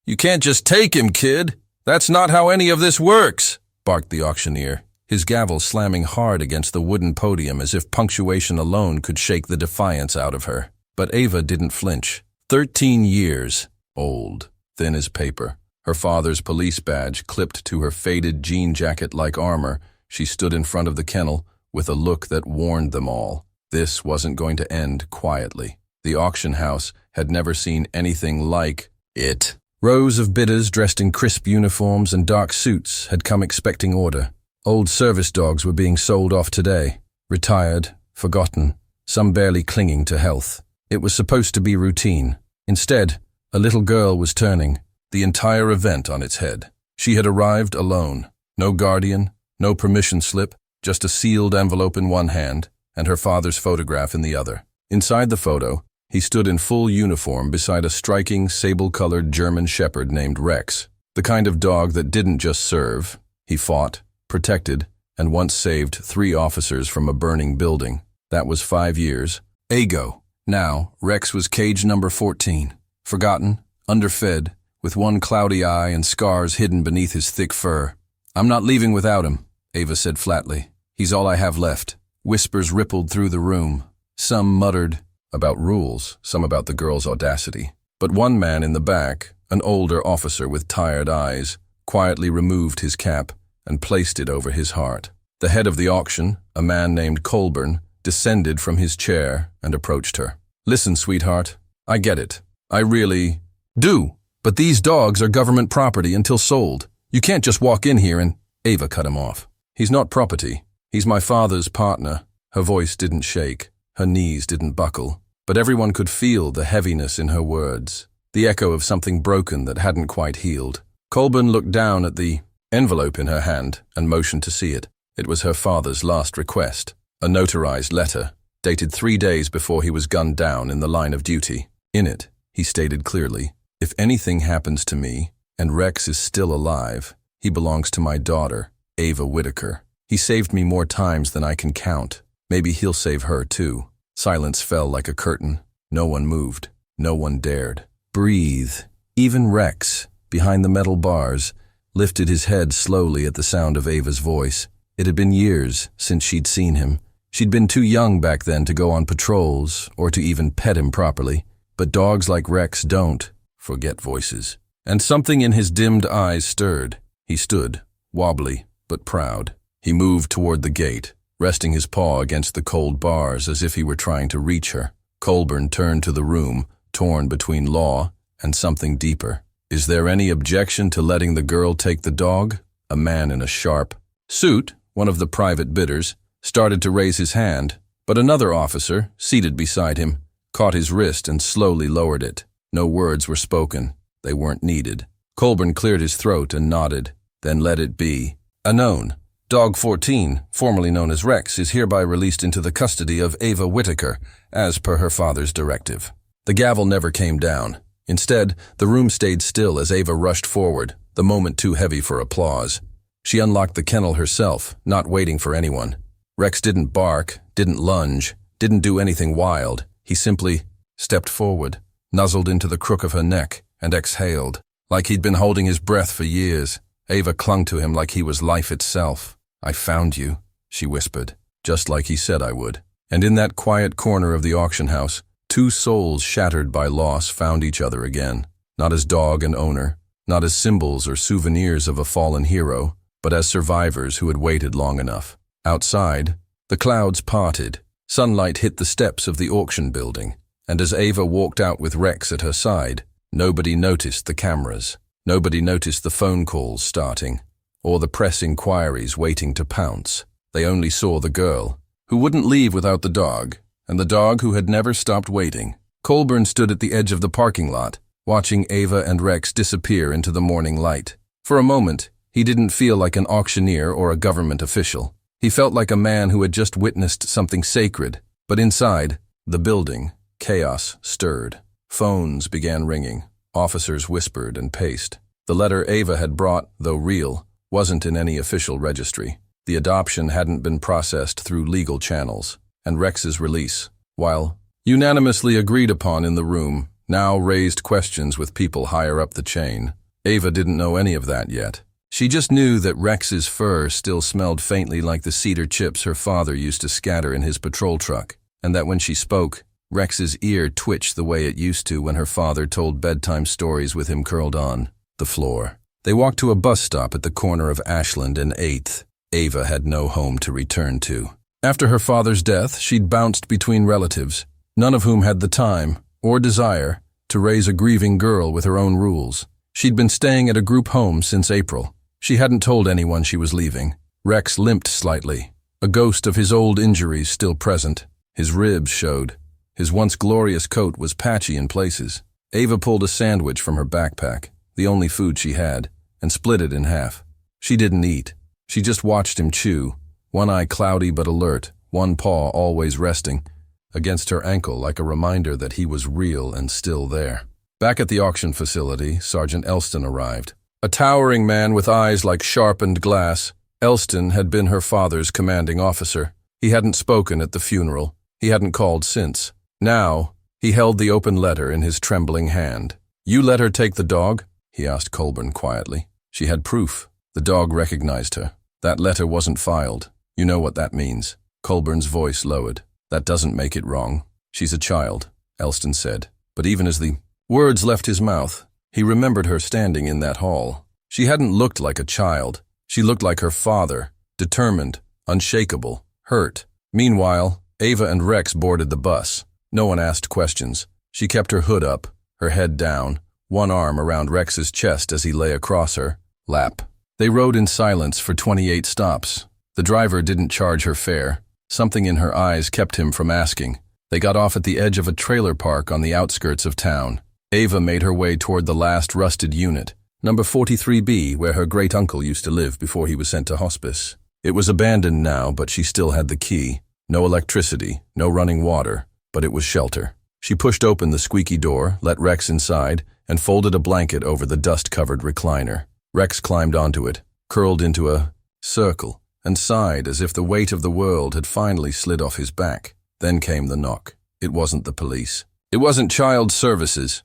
"You can't just take him, kid. That's not how any of this works," barked the auctioneer, his gavel slamming hard against the wooden podium as if punctuation alone could shake the defiance out of her. But Ava didn't flinch. 13 years. Old. Thin as paper. Her father's police badge clipped to her faded jean jacket like armor, she stood in front of the kennel with a look that warned them all. This wasn't going to end quietly. The auction house had never seen anything like it. Rows of bidders dressed in crisp uniforms and dark suits had come expecting order. Old service dogs were being sold off today, retired, forgotten, some barely clinging to health. It was supposed to be routine. Instead, a little girl was turning the entire event on its head. She had arrived alone. No guardian, no permission slip, just a sealed envelope in one hand and her father's photograph in the other. Inside the photo, he stood in full uniform beside a striking, sable-colored German shepherd named Rex, the kind of dog that didn't just serve. He fought, protected, and once saved 3 officers from a burning building. That was 5 years ago. Now, Rex was cage number 14, forgotten, underfed, with one cloudy eye and scars hidden beneath his thick fur. "I'm not leaving without him," Ava said flatly. "He's all I have left." Whispers rippled through the room. Some muttered about rules, some about the girl's audacity. But one man in the back, an older officer with tired eyes, quietly removed his cap and placed it over his heart. The head of the auction, a man named Colburn, descended from his chair and approached her. "Listen, sweetheart, I get it. I really do. But these dogs are government property until sold. You can't just walk in here and—" Ava cut him off. "He's not property. He's my father's partner." Her voice didn't shake. Her knees didn't buckle. But everyone could feel the heaviness in her words, the echo of something broken that hadn't quite healed. Colburn looked down at the envelope in her hand and motioned to see it. It was her father's last request, a notarized letter, dated 3 days before he was gunned down in the line of duty. In it, he stated clearly, "If anything happens to me, and Rex is still alive, he belongs to my daughter, Ava Whitaker. He saved me more times than I can count. Maybe he'll save her too." Silence fell like a curtain. No one moved. No one dared breathe. Even Rex, behind the metal bars, lifted his head slowly at the sound of Ava's voice. It had been years since she'd seen him. She'd been too young back then to go on patrols or to even pet him properly. But dogs like Rex don't forget voices. And something in his dimmed eyes stirred. He stood, wobbly but proud. He moved toward the gate, resting his paw against the cold bars as if he were trying to reach her. Colburn turned to the room, torn between law and something deeper. "Is there any objection to letting the girl take the dog?" A man in a sharp suit, one of the private bidders, started to raise his hand, but another officer, seated beside him, caught his wrist and slowly lowered it. No words were spoken. They weren't needed. Colburn cleared his throat and nodded, then let it be. "Unknown. Dog 14, formerly known as Rex, is hereby released into the custody of Ava Whitaker, as per her father's directive." The gavel never came down. Instead, the room stayed still as Ava rushed forward, the moment too heavy for applause. She unlocked the kennel herself, not waiting for anyone. Rex didn't bark, didn't lunge, didn't do anything wild. He simply stepped forward, nuzzled into the crook of her neck, and exhaled. Like he'd been holding his breath for years, Ava clung to him like he was life itself. "I found you," she whispered, "just like he said I would." And in that quiet corner of the auction house, 2 souls shattered by loss found each other again, not as dog and owner, not as symbols or souvenirs of a fallen hero, but as survivors who had waited long enough. Outside, the clouds parted. Sunlight hit the steps of the auction building, and as Ava walked out with Rex at her side, nobody noticed the cameras. Nobody noticed the phone calls starting, or the press inquiries waiting to pounce. They only saw the girl, who wouldn't leave without the dog, and the dog who had never stopped waiting. Colburn stood at the edge of the parking lot, watching Ava and Rex disappear into the morning light. For a moment, he didn't feel like an auctioneer or a government official. He felt like a man who had just witnessed something sacred. But inside the building, chaos stirred. Phones began ringing. Officers whispered and paced. The letter Ava had brought, though real, wasn't in any official registry. The adoption hadn't been processed through legal channels. And Rex's release, while unanimously agreed upon in the room, now raised questions with people higher up the chain. Ava didn't know any of that yet. She just knew that Rex's fur still smelled faintly like the cedar chips her father used to scatter in his patrol truck, and that when she spoke, Rex's ear twitched the way it used to when her father told bedtime stories with him curled on the floor. They walked to a bus stop at the corner of Ashland and 8th. Ava had no home to return to. After her father's death, she'd bounced between relatives, none of whom had the time or desire to raise a grieving girl with her own rules. She'd been staying at a group home since April. She hadn't told anyone she was leaving. Rex limped slightly, a ghost of his old injuries still present. His ribs showed. His once glorious coat was patchy in places. Ava pulled a sandwich from her backpack, the only food she had, and split it in half. She didn't eat. She just watched him chew, one eye cloudy but alert, one paw always resting against her ankle like a reminder that he was real and still there. Back at the auction facility, Sergeant Elston arrived. A towering man with eyes like sharpened glass, Elston had been her father's commanding officer. He hadn't spoken at the funeral. He hadn't called since. Now, he held the open letter in his trembling hand. "You let her take the dog?" he asked Colburn quietly. She had proof. The dog recognized her. "That letter wasn't filed. You know what that means." Colburn's voice lowered. "That doesn't make it wrong. She's a child," Elston said. But even as the words left his mouth, he remembered her standing in that hall. She hadn't looked like a child. She looked like her father, determined, unshakable, hurt. Meanwhile, Ava and Rex boarded the bus. No one asked questions. She kept her hood up, her head down, one arm around Rex's chest as he lay across her lap. They rode in silence for 28 stops. The driver didn't charge her fare. Something in her eyes kept him from asking. They got off at the edge of a trailer park on the outskirts of town. Ava made her way toward the last rusted unit, number 43B, where her great-uncle used to live before he was sent to hospice. It was abandoned now, but she still had the key. No electricity, no running water, but it was shelter. She pushed open the squeaky door, let Rex inside, and folded a blanket over the dust-covered recliner. Rex climbed onto it, curled into a circle, and sighed as if the weight of the world had finally slid off his back. Then came the knock. It wasn't the police. It wasn't Child Services.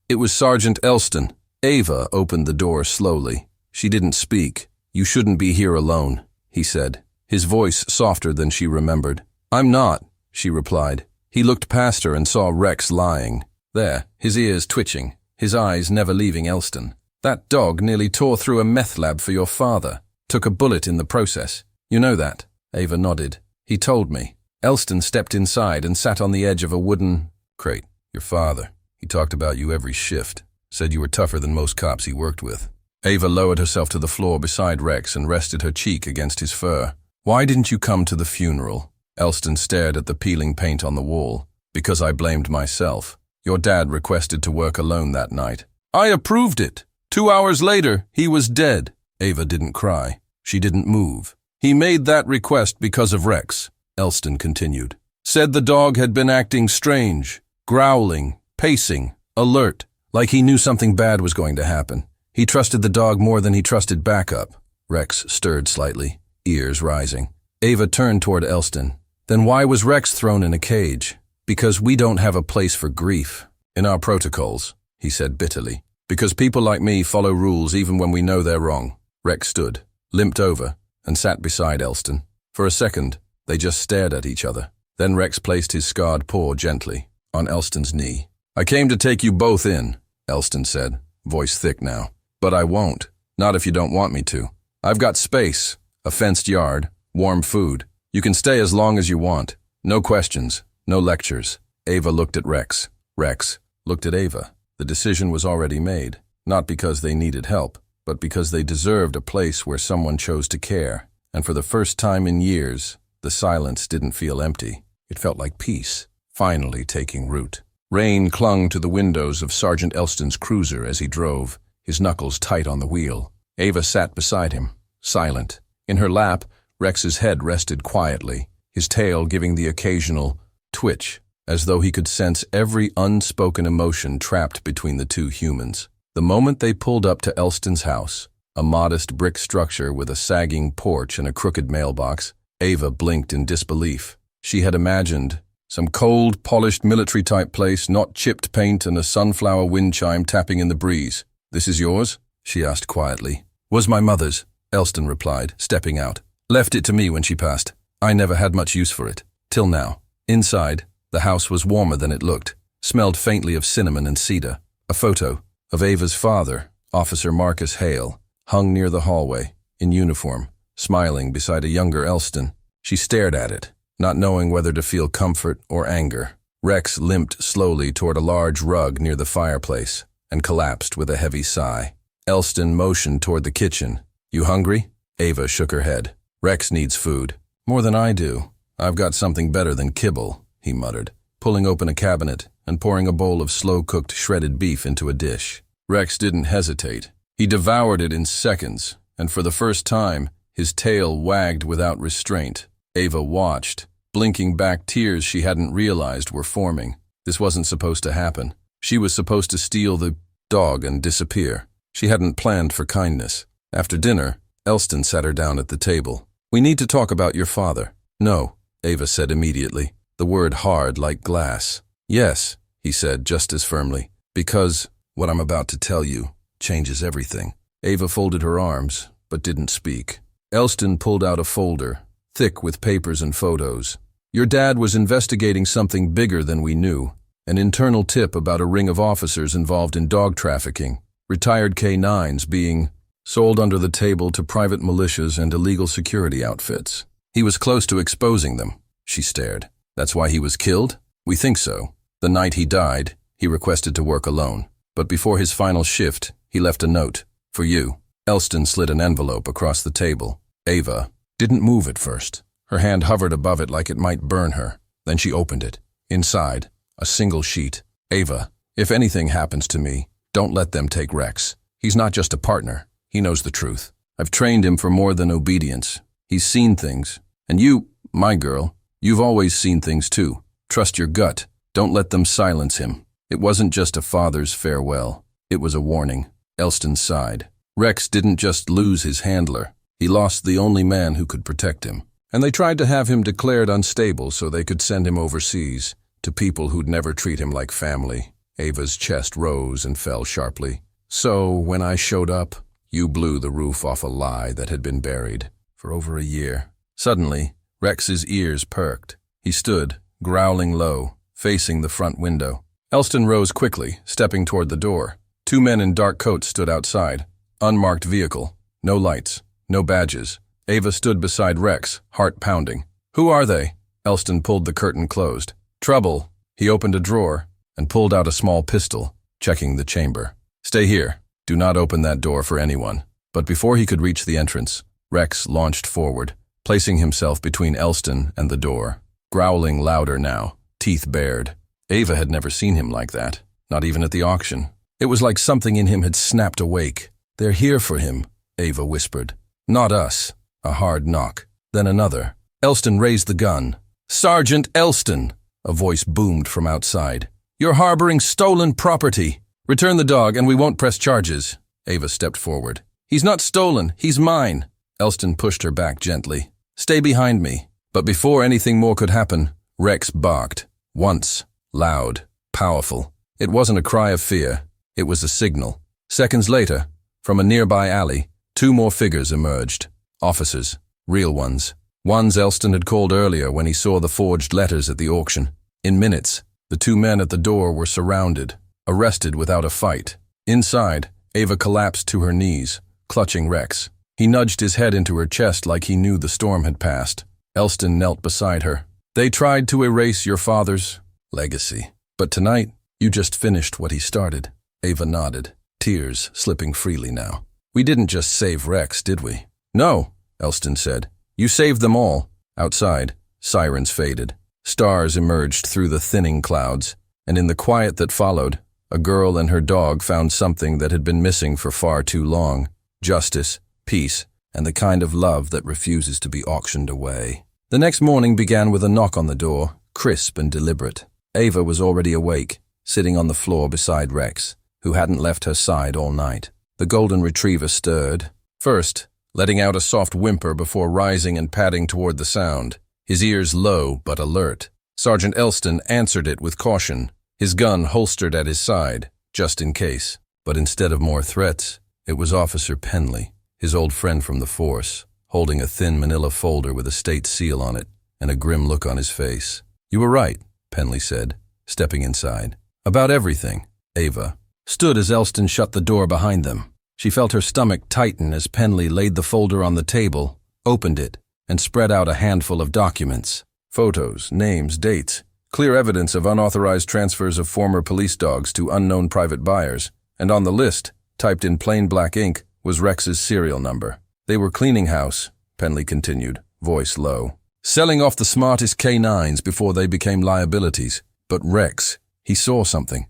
It was Sergeant Elston. Ava opened the door slowly. She didn't speak. "You shouldn't be here alone," he said, his voice softer than she remembered. "I'm not," she replied. He looked past her and saw Rex lying there, his ears twitching, his eyes never leaving Elston. "That dog nearly tore through a meth lab for your father. Took a bullet in the process. You know that?" Ava nodded. "He told me." Elston stepped inside and sat on the edge of a wooden crate. "Your father. He talked about you every shift. Said you were tougher than most cops he worked with." Ava lowered herself to the floor beside Rex and rested her cheek against his fur. "Why didn't you come to the funeral?" Elston stared at the peeling paint on the wall. "Because I blamed myself. Your dad requested to work alone that night. I approved it. 2 hours later, he was dead." Ava didn't cry. She didn't move. "He made that request because of Rex," Elston continued. "Said the dog had been acting strange, growling, pacing, alert, like he knew something bad was going to happen. He trusted the dog more than he trusted backup." Rex stirred slightly, ears rising. Ava turned toward Elston. "Then why was Rex thrown in a cage?" "Because we don't have a place for grief in our protocols," he said bitterly. "Because people like me follow rules even when we know they're wrong." Rex stood, limped over, and sat beside Elston. For a second, they just stared at each other. Then Rex placed his scarred paw gently on Elston's knee. "I came to take you both in," Elston said, voice thick now. "But I won't. Not if you don't want me to. I've got space, a fenced yard, warm food. You can stay as long as you want. No questions, no lectures." Ava looked at Rex. Rex looked at Ava. The decision was already made, not because they needed help, but because they deserved a place where someone chose to care. And for the first time in years, the silence didn't feel empty. It felt like peace, finally taking root. Rain clung to the windows of Sergeant Elston's cruiser as he drove, his knuckles tight on the wheel. Ava sat beside him, silent. In her lap, Rex's head rested quietly, his tail giving the occasional twitch, as though he could sense every unspoken emotion trapped between the two humans. The moment they pulled up to Elston's house, a modest brick structure with a sagging porch and a crooked mailbox, Ava blinked in disbelief. She had imagined Some cold, polished military-type place, not chipped paint and a sunflower wind chime tapping in the breeze. "This is yours?" she asked quietly. "Was my mother's," Elston replied, stepping out. "Left it to me when she passed. I never had much use for it. Till now." Inside, the house was warmer than it looked, smelled faintly of cinnamon and cedar. A photo of Ava's father, Officer Marcus Hale, hung near the hallway, in uniform, smiling beside a younger Elston. She stared at it, not knowing whether to feel comfort or anger. Rex limped slowly toward a large rug near the fireplace and collapsed with a heavy sigh. Elston motioned toward the kitchen. "You hungry?" Ava shook her head. "Rex needs food. More than I do. I've got something better than kibble," he muttered, pulling open a cabinet and pouring a bowl of slow-cooked shredded beef into a dish. Rex didn't hesitate. He devoured it in seconds, and for the first time, his tail wagged without restraint. Ava watched, blinking back tears she hadn't realized were forming. This wasn't supposed to happen. She was supposed to steal the dog and disappear. She hadn't planned for kindness. After dinner, Elston sat her down at the table. "We need to talk about your father." "No," Ava said immediately, the word hard like glass. "Yes," he said just as firmly, "because what I'm about to tell you changes everything." Ava folded her arms, but didn't speak. Elston pulled out a folder, thick with papers and photos. "Your dad was investigating something bigger than we knew, an internal tip about a ring of officers involved in dog trafficking, retired K9s being sold under the table to private militias and illegal security outfits. He was close to exposing them." She stared. "That's why he was killed?" "We think so. The night he died, he requested to work alone. But before his final shift, he left a note. For you." Elston slid an envelope across the table. Ava didn't move at first. Her hand hovered above it like it might burn her. Then she opened it. Inside, a single sheet. "Ava, if anything happens to me, don't let them take Rex. He's not just a partner. He knows the truth. I've trained him for more than obedience. He's seen things. And you, my girl, you've always seen things too. Trust your gut. Don't let them silence him." It wasn't just a father's farewell. It was a warning. Elston sighed. Rex didn't just lose his handler. He lost the only man who could protect him. And they tried to have him declared unstable so they could send him overseas, to people who'd never treat him like family. Ava's chest rose and fell sharply. "So, when I showed up, you blew the roof off a lie that had been buried for over a year." Suddenly, Rex's ears perked. He stood, growling low, facing the front window. Elston rose quickly, stepping toward the door. Two men in dark coats stood outside. Unmarked vehicle. No lights. No badges. Ava stood beside Rex, heart pounding. "Who are they?" Elston pulled the curtain closed. "Trouble." He opened a drawer and pulled out a small pistol, checking the chamber. "Stay here. Do not open that door for anyone." But before he could reach the entrance, Rex launched forward, placing himself between Elston and the door. Growling louder now, teeth bared. Ava had never seen him like that, not even at the auction. It was like something in him had snapped awake. "They're here for him," Ava whispered. "Not us." A hard knock. Then another. Elston raised the gun. "Sergeant Elston!" A voice boomed from outside. "You're harboring stolen property. Return the dog and we won't press charges." Ava stepped forward. "He's not stolen. He's mine." Elston pushed her back gently. "Stay behind me." But before anything more could happen, Rex barked. Once. Loud. Powerful. It wasn't a cry of fear. It was a signal. Seconds later, from a nearby alley, two more figures emerged. Officers. Real ones. Ones Elston had called earlier when he saw the forged letters at the auction. In minutes, the two men at the door were surrounded, arrested without a fight. Inside, Ava collapsed to her knees, clutching Rex. He nudged his head into her chest like he knew the storm had passed. Elston knelt beside her. "They tried to erase your father's legacy. But tonight, you just finished what he started." Ava nodded, tears slipping freely now. "We didn't just save Rex, did we?" "No," Elston said. "You saved them all." Outside, sirens faded. Stars emerged through the thinning clouds, and in the quiet that followed, a girl and her dog found something that had been missing for far too long. Justice, peace, and the kind of love that refuses to be auctioned away. The next morning began with a knock on the door, crisp and deliberate. Ava was already awake, sitting on the floor beside Rex, who hadn't left her side all night. The golden retriever stirred, first, letting out a soft whimper before rising and padding toward the sound, his ears low but alert. Sergeant Elston answered it with caution, his gun holstered at his side, just in case. But instead of more threats, it was Officer Penley, his old friend from the force, holding a thin manila folder with a state seal on it and a grim look on his face. "You were right," Penley said, stepping inside. "About everything." Ava stood as Elston shut the door behind them. She felt her stomach tighten as Penley laid the folder on the table, opened it, and spread out a handful of documents. Photos, names, dates, clear evidence of unauthorized transfers of former police dogs to unknown private buyers, and on the list, typed in plain black ink, was Rex's serial number. "They were cleaning house," Penley continued, voice low, "selling off the smartest K9s before they became liabilities. But Rex, he saw something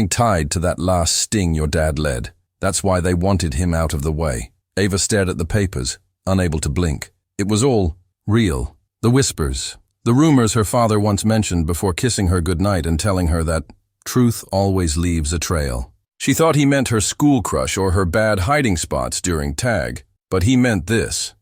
tied to that last sting your dad led. That's why they wanted him out of the way." Ava stared at the papers, unable to blink. It was all real. The whispers, the rumors her father once mentioned before kissing her goodnight and telling her that truth always leaves a trail. She thought he meant her school crush or her bad hiding spots during tag, but he meant this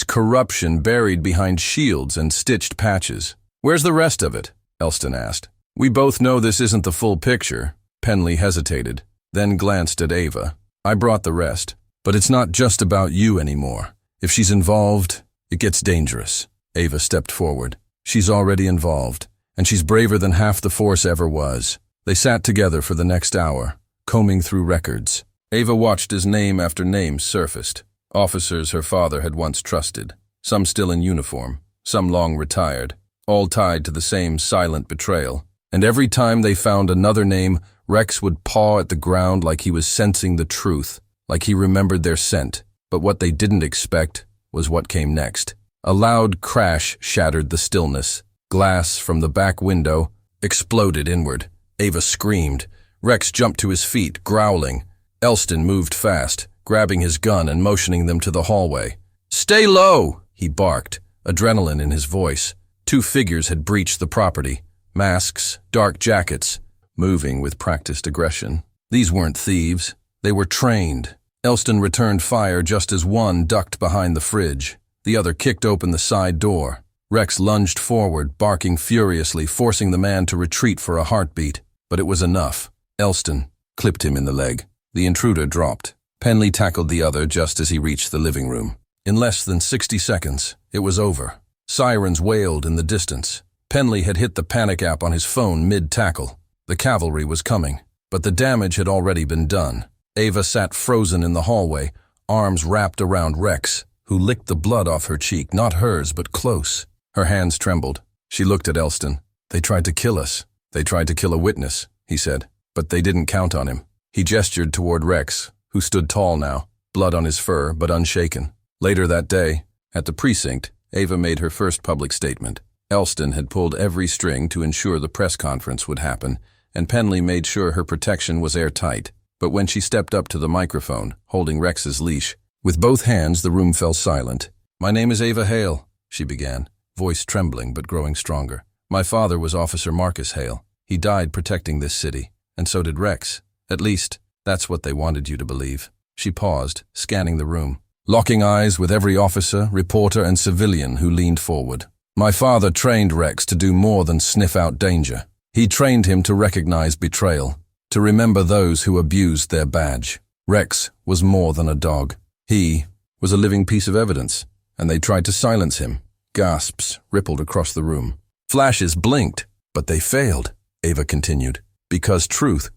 corruption buried behind shields and stitched patches. "Where's the rest of it?" Elston asked. "We both know this isn't the full picture." Penley hesitated, then glanced at Ava. "I brought the rest, but it's not just about you anymore. If she's involved, it gets dangerous." Ava stepped forward. "She's already involved, and she's braver than half the force ever was." They sat together for the next hour, combing through records. Ava watched as name after name surfaced. Officers her father had once trusted, some still in uniform, some long retired, all tied to the same silent betrayal. And every time they found another name, Rex would paw at the ground like he was sensing the truth, like he remembered their scent. But what they didn't expect was what came next. A loud crash shattered the stillness. Glass from the back window exploded inward. Ava screamed. Rex jumped to his feet, growling. Elston moved fast, grabbing his gun and motioning them to the hallway. "Stay low!" he barked, adrenaline in his voice. Two figures had breached the property. Masks, dark jackets, moving with practiced aggression. These weren't thieves. They were trained. Elston returned fire just as one ducked behind the fridge. The other kicked open the side door. Rex lunged forward, barking furiously, forcing the man to retreat for a heartbeat. But it was enough. Elston clipped him in the leg. The intruder dropped. Penley tackled the other just as he reached the living room. In less than 60 seconds, it was over. Sirens wailed in the distance. Penley had hit the panic app on his phone mid-tackle. The cavalry was coming, but the damage had already been done. Ava sat frozen in the hallway, arms wrapped around Rex, who licked the blood off her cheek, not hers, but close. Her hands trembled. She looked at Elston. "They tried to kill us. They tried to kill a witness," he said, "but they didn't count on him." He gestured toward Rex, who stood tall now, blood on his fur, but unshaken. Later that day, at the precinct, Ava made her first public statement. Elston had pulled every string to ensure the press conference would happen, and Penley made sure her protection was airtight. But when she stepped up to the microphone, holding Rex's leash, with both hands the room fell silent. "My name is Ava Hale," she began, voice trembling but growing stronger. "My father was Officer Marcus Hale. He died protecting this city, and so did Rex. At least, that's what they wanted you to believe." She paused, scanning the room, locking eyes with every officer, reporter, and civilian who leaned forward. "My father trained Rex to do more than sniff out danger. He trained him to recognize betrayal, to remember those who abused their badge. Rex was more than a dog. He was a living piece of evidence, and they tried to silence him." Gasps rippled across the room. Flashes blinked, but they failed, Ava continued, "because truth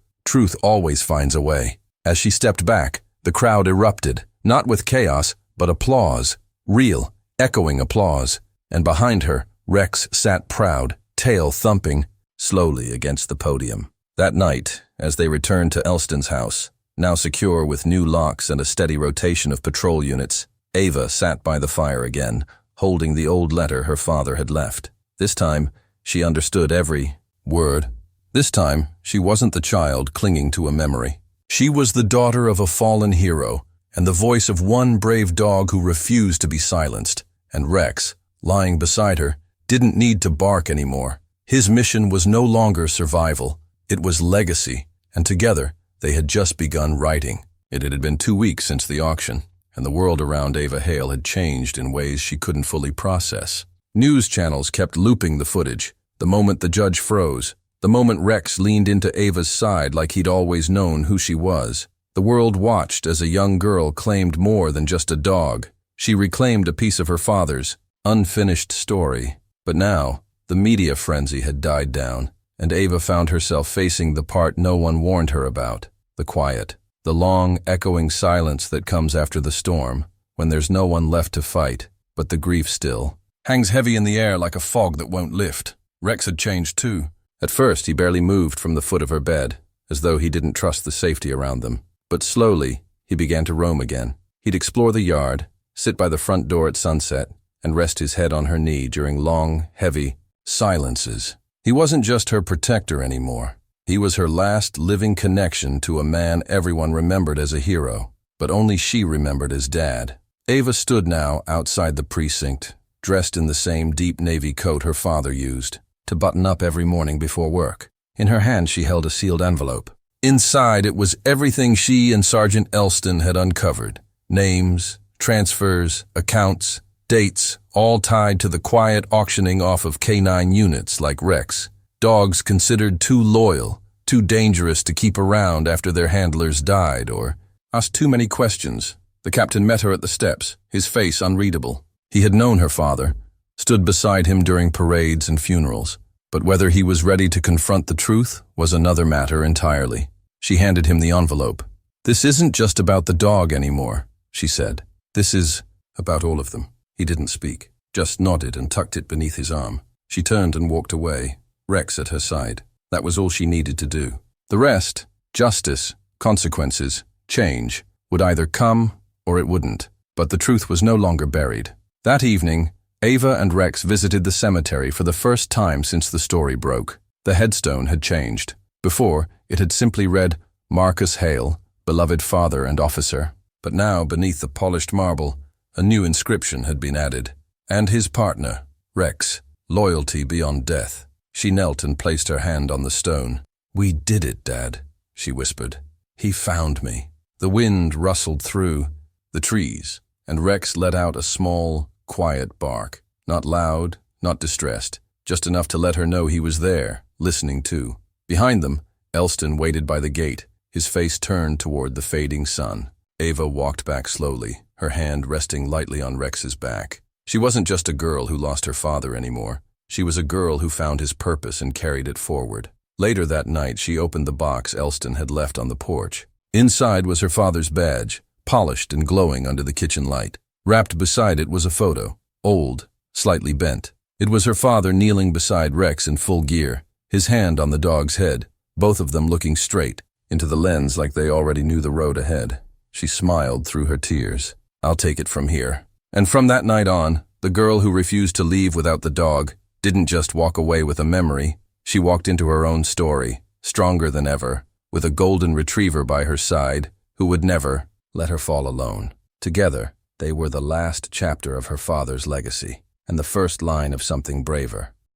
always finds a way." As she stepped back, the crowd erupted, not with chaos, but applause, real, echoing applause. And behind her, Rex sat proud, tail thumping, slowly against the podium. That night, as they returned to Elston's house, now secure with new locks and a steady rotation of patrol units, Ava sat by the fire again, holding the old letter her father had left. This time, she understood every word. This time, she wasn't the child clinging to a memory. She was the daughter of a fallen hero, and the voice of one brave dog who refused to be silenced. And Rex, lying beside her, didn't need to bark anymore. His mission was no longer survival. It was legacy, and together, they had just begun writing. It had been 2 weeks since the auction, and the world around Ava Hale had changed in ways she couldn't fully process. News channels kept looping the footage, The moment the judge froze, the moment Rex leaned into Ava's side like he'd always known who she was, the world watched as a young girl claimed more than just a dog. She reclaimed a piece of her father's unfinished story. But now, the media frenzy had died down, and Ava found herself facing the part no one warned her about, the quiet, the long, echoing silence that comes after the storm, when there's no one left to fight, but the grief still hangs heavy in the air like a fog that won't lift. Rex had changed too. At first, he barely moved from the foot of her bed, as though he didn't trust the safety around them. But slowly, he began to roam again. He'd explore the yard, sit by the front door at sunset, and rest his head on her knee during long, heavy silences. He wasn't just her protector anymore. He was her last living connection to a man everyone remembered as a hero, but only she remembered as Dad. Ava stood now outside the precinct, dressed in the same deep navy coat her father used to button up every morning before work. In her hand she held a sealed envelope. Inside it was everything she and Sergeant Elston had uncovered. Names, transfers, accounts, dates, all tied to the quiet auctioning off of K9 units like Rex. Dogs considered too loyal, too dangerous to keep around after their handlers died or asked too many questions. The captain met her at the steps, his face unreadable. He had known her father, stood beside him during parades and funerals, but whether he was ready to confront the truth was another matter entirely. She handed him the envelope. "This isn't just about the dog anymore," she said. "This is about all of them." He didn't speak, just nodded and tucked it beneath his arm. She turned and walked away, Rex at her side. That was all she needed to do. The rest, justice, consequences, change, would either come or it wouldn't. But the truth was no longer buried. That evening, Ava and Rex visited the cemetery for the first time since the story broke. The headstone had changed. Before, it had simply read, "Marcus Hale, beloved father and officer." But now, beneath the polished marble, a new inscription had been added. "And his partner, Rex, loyalty beyond death." She knelt and placed her hand on the stone. "We did it, Dad," she whispered. "He found me." The wind rustled through the trees, and Rex let out a small, quiet bark. Not loud, not distressed, just enough to let her know he was there, listening too. Behind them, Elston waited by the gate, his face turned toward the fading sun. Ava walked back slowly, her hand resting lightly on Rex's back. She wasn't just a girl who lost her father anymore. She was a girl who found his purpose and carried it forward. Later that night, she opened the box Elston had left on the porch. Inside was her father's badge, polished and glowing under the kitchen light. Wrapped beside it was a photo, old, slightly bent. It was her father kneeling beside Rex in full gear, his hand on the dog's head, both of them looking straight into the lens like they already knew the road ahead. She smiled through her tears. "I'll take it from here." And from that night on, the girl who refused to leave without the dog didn't just walk away with a memory. She walked into her own story, stronger than ever, with a golden retriever by her side who would never let her fall alone. Together, they were the last chapter of her father's legacy, and the first line of something braver.